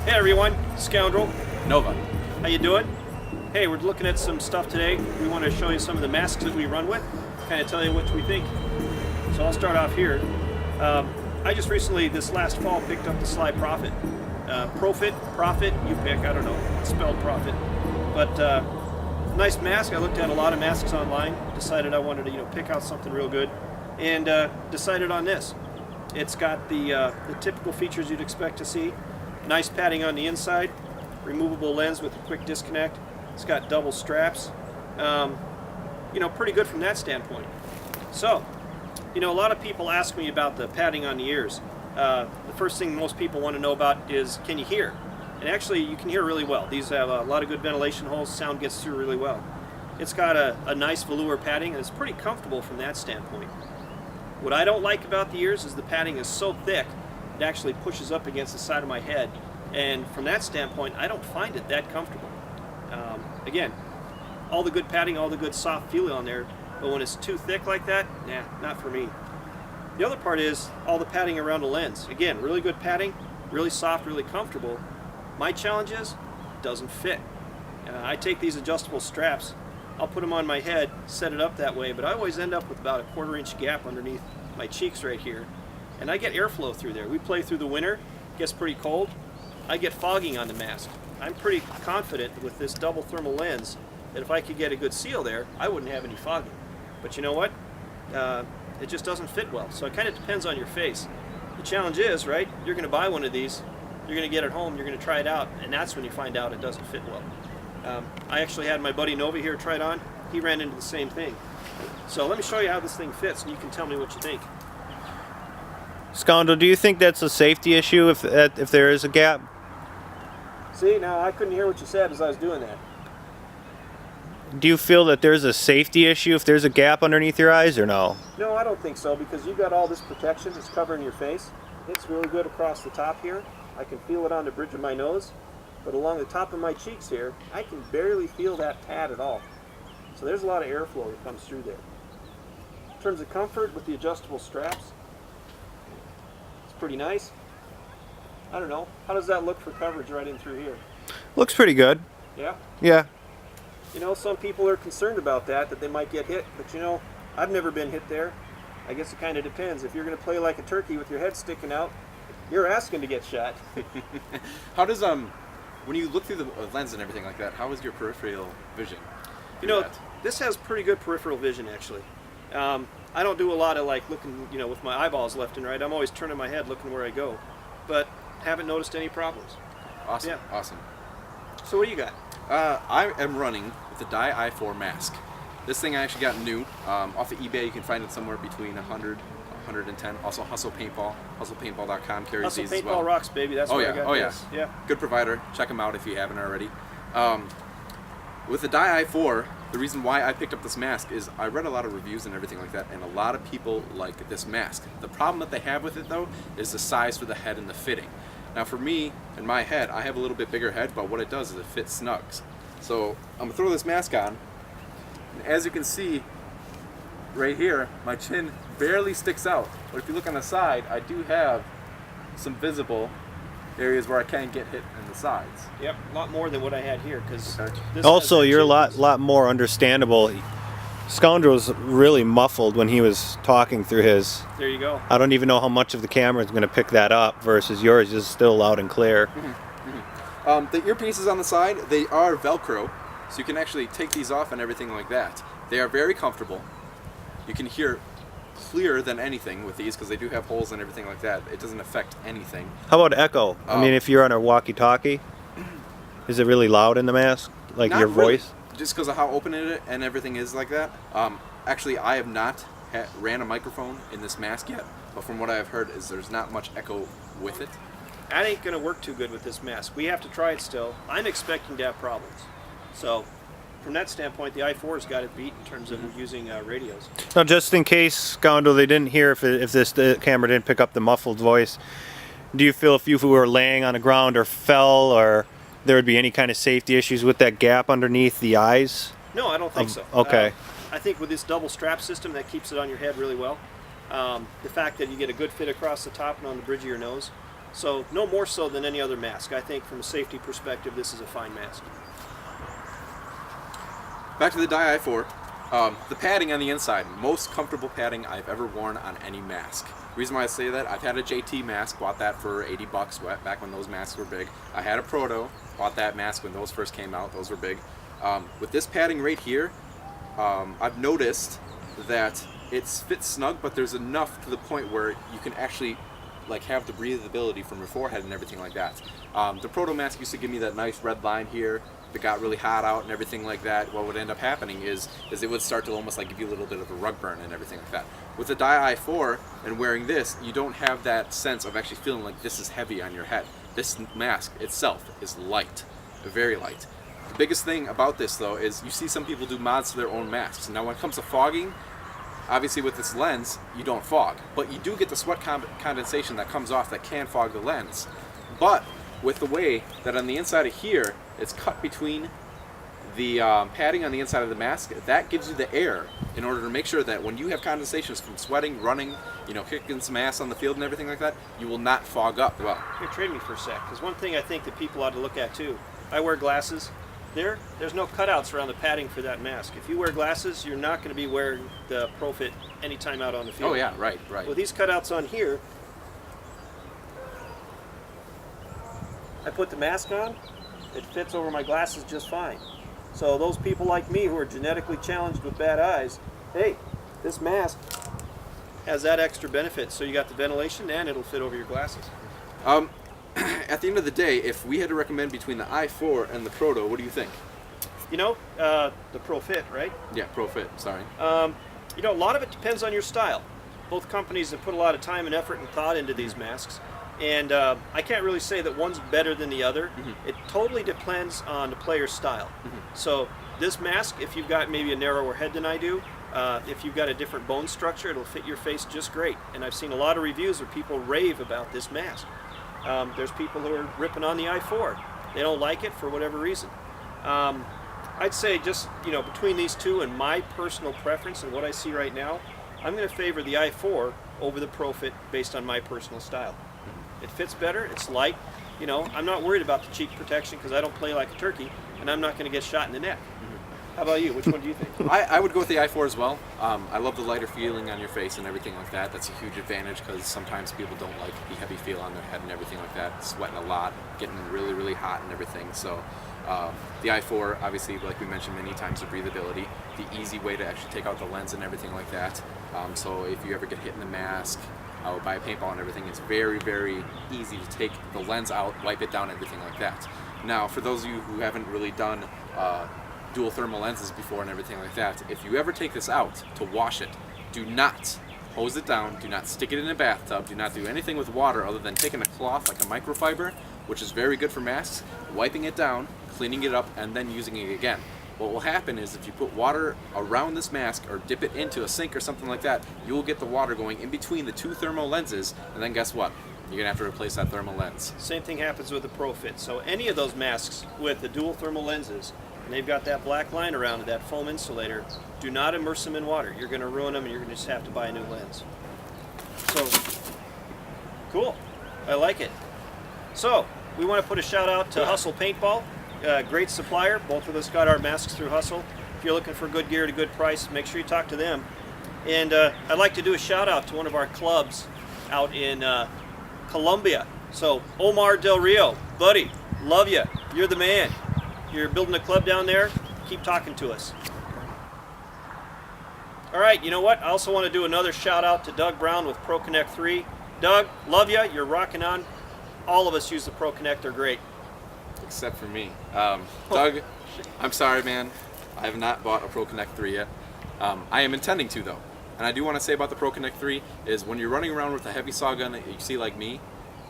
Hey everyone, Scoundrel. Nova. How you doing? Hey, we're looking at some stuff today. We want to show you some of the masks that we run with, kind of tell you what we think. So I'll start off here. I just recently, this last fall, picked up the Sly Profit. Profit, you pick, I don't know, it's spelled profit. But nice mask. I looked at a lot of masks online, decided I wanted to pick out something real good, and decided on this. It's got the typical features you'd expect to see. Nice padding on the inside, removable lens with a quick disconnect. It's got double straps. Pretty good from that standpoint. So, a lot of people ask me about the padding on the ears. The first thing most people want to know about is, can you hear? And actually, you can hear really well. These have a lot of good ventilation holes. Sound gets through really well. It's got a nice velour padding, and it's pretty comfortable from that standpoint. What I don't like about the ears is the padding is so thick, it actually pushes up against the side of my head. And from that standpoint, I don't find it that comfortable. Again, all the good padding, all the good soft feel on there, but when it's too thick like that, nah, not for me. The other part is all the padding around the lens. Again, really good padding, really soft, really comfortable. My challenge is, it doesn't fit. I take these adjustable straps, I'll put them on my head, set it up that way, but I always end up with about a 1/4 inch gap underneath my cheeks right here. And I get airflow through there. We play through the winter, it gets pretty cold. I get fogging on the mask. I'm pretty confident with this double thermal lens that if I could get a good seal there, I wouldn't have any fogging. But you know what? It just doesn't fit well. So it kind of depends on your face. The challenge is, right, you're going to buy one of these, you're going to get it home, you're going to try it out, and that's when you find out it doesn't fit well. I actually had my buddy Nova here try it on. He ran into the same thing. So let me show you how this thing fits, and you can tell me what you think. Scoundrel, do you think that's a safety issue if there is a gap? See, now I couldn't hear what you said as I was doing that. Do you feel that there's a safety issue if there's a gap underneath your eyes or no? No, I don't think so, because you've got all this protection that's covering your face. It's really good across the top here. I can feel it on the bridge of my nose, but along the top of my cheeks here, I can barely feel that pad at all. So there's a lot of airflow that comes through there. In terms of comfort with the adjustable straps, it's pretty nice. I don't know, how does that look for coverage right in through here? Looks pretty good. Yeah? Yeah. Some people are concerned about that they might get hit, but I've never been hit there. I guess it kind of depends. If you're going to play like a turkey with your head sticking out, you're asking to get shot. How does, when you look through the lens and everything like that, how is your peripheral vision? This has pretty good peripheral vision, actually. I don't do a lot of looking, with my eyeballs left and right. I'm always turning my head looking where I go, but haven't noticed any problems. Awesome, Yeah. Awesome. So what do you got? I am running with the Dye i4 mask. This thing I actually got new. Off of eBay, you can find it somewhere between 100, 110. Also, Hustle Paintball, hustlepaintball.com carries Hustle these as Paintball well. rocks, baby. That's where I got this. Yeah. Good provider. Check them out if you haven't already. With the Dye i4, the reason why I picked up this mask is I read a lot of reviews and everything like that, and a lot of people like this mask. The problem that they have with it, though, is the size for the head and the fitting. Now for me, in my head, I have a little bit bigger head, but what it does is it fits snugs. So I'm going to throw this mask on, and as you can see right here, my chin barely sticks out. But if you look on the side, I do have some visible areas where I can get hit in the sides. Yep, a lot more than what I had here, because Also, you're a lot more understandable. Scoundrel's really muffled when he was talking through his. There you go. I don't even know how much of the camera is going to pick that up versus yours is still loud and clear. The earpieces on the side, they are Velcro, so you can actually take these off and everything like that. They are very comfortable. You can hear clearer than anything with these because they do have holes and everything like that. It doesn't affect anything. How about echo? I mean, if you're on a walkie-talkie, is it really loud in the mask? Like your voice? Really, just because of how open it and everything is like that. Actually, I have not ran a microphone in this mask yet, but from what I've heard is there's not much echo with it. That ain't going to work too good with this mask. We have to try it still. I'm expecting to have problems. So, from that standpoint, the i4's got it beat in terms of using radios. Now, just in case, Scoundrel, they didn't hear if the camera didn't pick up the muffled voice, do you feel if you were laying on the ground or fell, or there would be any kind of safety issues with that gap underneath the eyes? No, I don't think so. Okay. I think with this double strap system, that keeps it on your head really well. The fact that you get a good fit across the top and on the bridge of your nose, So no more so than any other mask. I think from a safety perspective, this is a fine mask. Back to the Dye i4. The padding on the inside, most comfortable padding I've ever worn on any mask. Reason why I say that, I've had a JT mask, bought that for 80 bucks back when those masks were big. I had a Proto, bought that mask when those first came out, those were big. With this padding right here, I've noticed that it fits snug, but there's enough to the point where you can actually like have the breathability from your forehead and everything like that. The Proto mask used to give me that nice red line here. If it got really hot out and everything like that, what would end up happening is it would start to almost like give you a little bit of a rug burn and everything like that. With the Dye i4 and wearing this, you don't have that sense of actually feeling like this is heavy on your head. This mask itself is light, very light. The biggest thing about this though is you see some people do mods to their own masks. Now when it comes to fogging, obviously with this lens, you don't fog, but you do get the sweat condensation that comes off that can fog the lens. But with the way that on the inside of here, it's cut between the padding on the inside of the mask, that gives you the air in order to make sure that when you have condensations from sweating, running, you know, kicking some ass on the field and everything like that, you will not fog up. Well, Here, trade me for a sec, because one thing I think that people ought to look at too, I wear glasses. There's no cutouts around the padding for that mask. If you wear glasses, you're not going to be wearing the Profit anytime out on the field. oh yeah, right. With these cutouts on here, I put the mask on, it fits over my glasses just fine. So those people like me who are genetically challenged with bad eyes, hey, this mask has that extra benefit. So you got the ventilation and it'll fit over your glasses. At the end of the day, if we had to recommend between the i4 and the Proto, what do you think? You know, the Profit, right? Yeah, Profit, sorry. You know, a lot of it depends on your style. Both companies have put a lot of time and effort and thought into these masks. And I can't really say that one's better than the other. It totally depends on the player's style. So this mask, if you've got maybe a narrower head than I do, if you've got a different bone structure, it'll fit your face just great. And I've seen a lot of reviews where people rave about this mask. There's people who are ripping on the i4. They don't like it for whatever reason. I'd say just, you know, between these two and my personal preference and what I see right now, I'm going to favor the i4 over the Profit based on my personal style. It fits better, it's light. You know, I'm not worried about the cheek protection because I don't play like a turkey and I'm not going to get shot in the neck. How about you? Which one do you think? I would go with the i4 as well. I love the lighter feeling on your face and everything like that. That's a huge advantage because sometimes people don't like the heavy feel on their head and everything like that. Sweating a lot, getting really, really hot and everything. So the i4, obviously, like we mentioned many times, the breathability, the easy way to actually take out the lens and everything like that. So if you ever get hit in the mask by a paintball and everything, it's very, very easy to take the lens out, wipe it down, everything like that. Now, for those of you who haven't really done dual thermal lenses before and everything like that, if you ever take this out to wash it, do not hose it down, do not stick it in a bathtub, do not do anything with water other than taking a cloth like a microfiber, which is very good for masks, wiping it down, cleaning it up, and then using it again. What will happen is if you put water around this mask or dip it into a sink or something like that, you will get the water going in between the two thermal lenses, and then guess what? You're going to have to replace that thermal lens. Same thing happens with the Profit. So any of those masks with the dual thermal lenses, and they've got that black line around it, that foam insulator, do not immerse them in water. You're going to ruin them and you're going to just have to buy a new lens. So, cool. I like it. So, we want to put a shout out to Hustle Paintball. Great supplier. Both of us got our masks through Hustle. If you're looking for good gear at a good price, make sure you talk to them. And I'd like to do a shout out to one of our clubs out in Colombia. So Omar Del Rio, buddy, love you. You're the man. You're building a club down there. Keep talking to us. All right, you know what? I also want to do another shout out to Doug Brown with ProConnect 3. Doug, love you. You're rocking on. All of us use the ProConnect. They're great. Except for me. Doug, I'm sorry, man. I have not bought a ProConnect 3 yet. I am intending to, though. And I do want to say about the ProConnect 3 is when you're running around with a heavy saw gun that you see like me,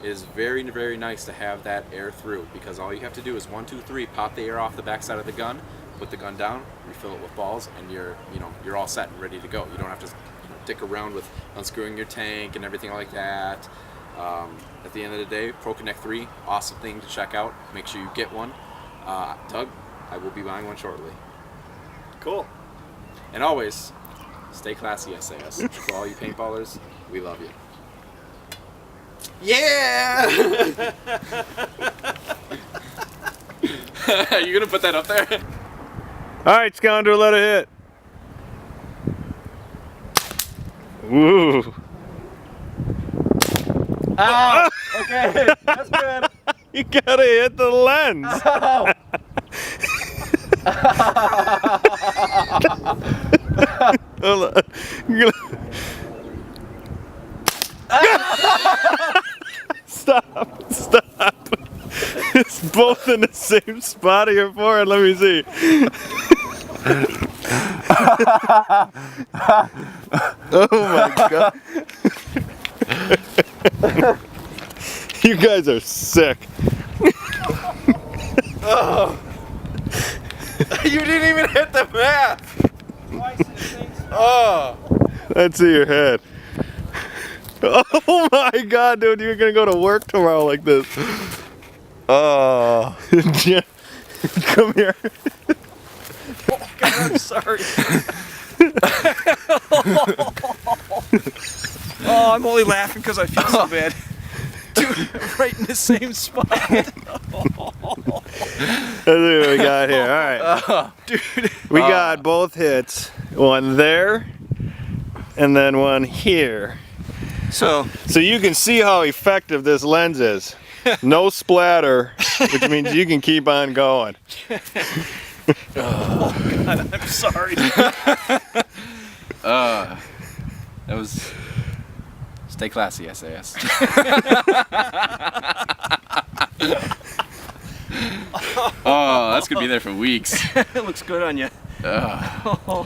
it is very, very nice to have that air through, because all you have to do is 1, 2, 3, pop the air off the backside of the gun, put the gun down, refill it with balls, and you're all set and ready to go. You don't have to dick around with unscrewing your tank and everything like that. At the end of the day, ProConnect 3, awesome thing to check out. Make sure you get one. Doug, I will be buying one shortly. Cool. And always, stay classy, SAS. For all you paintballers, we love you. Yeah! You gonna put that up there? All right, Scoundrel, let it hit. Woo. Ow! Okay, that's good. You gotta hit the lens. Ow! Hold on. Stop. Stop. It's both in the same spot of your forehead. Let me see. Oh my god. You guys are sick. Oh. You didn't even hit the map! Twice in the same spot. Oh! Let's see your head. Oh my god, dude, you're gonna go to work tomorrow like this. Oh. Come here. Oh, God, I'm sorry. Oh, I'm only laughing because I feel so bad. Dude, right in the same spot. Let's see what we got here. Alright. Dude. We got both hits. One there, and then one here. So you can see how effective this lens is. No splatter, which means you can keep on going. oh God, I'm sorry. That was... Stay classy, SAS. Oh, that's gonna be there for weeks. It looks good on you. Oh.